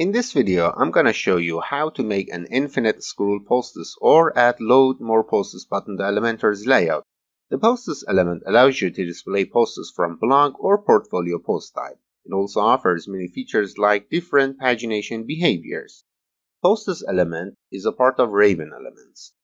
In this video, I'm going to show you how to make an infinite scroll posts or add load more posts button to Elementor's layout. The posts element allows you to display posts from blog or portfolio post type. It also offers many features like different pagination behaviors. Posts element is a part of Raven Elements.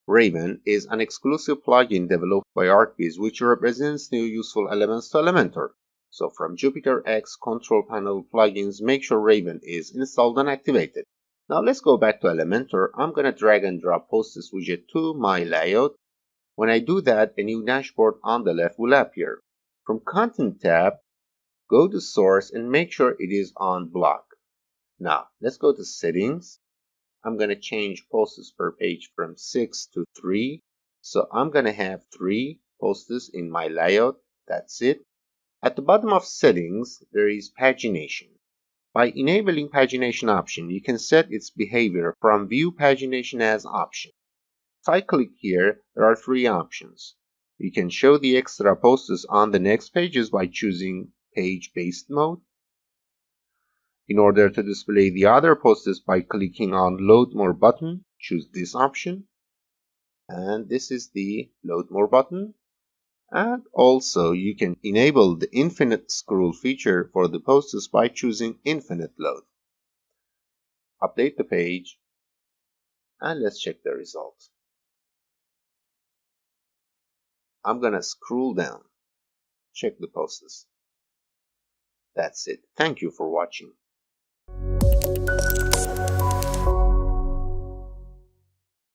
Raven is an exclusive plugin developed by ArcBiz which represents new useful elements to Elementor. So from Jupyter X control panel plugins, make sure Raven is installed and activated. Now let's go back to Elementor. I'm going to drag and drop posts widget to my layout. When I do that, a new dashboard on the left will appear. From Content tab, go to Source and make sure it is on Block. Now let's go to Settings. I'm going to change posts per page from 6 to 3. So I'm going to have 3 posts in my layout. That's it. At the bottom of Settings, there is Pagination. By enabling Pagination option, you can set its behavior from View Pagination as option. If I click here, there are 3 options. You can show the extra posts on the next pages by choosing Page-Based mode. In order to display the other posts by clicking on Load More button, choose this option. And this is the Load More button. And also, you can enable the infinite scroll feature for the posts by choosing Infinite Load. Update the page, and let's check the results. I'm going to scroll down, check the posts. That's it. Thank you for watching.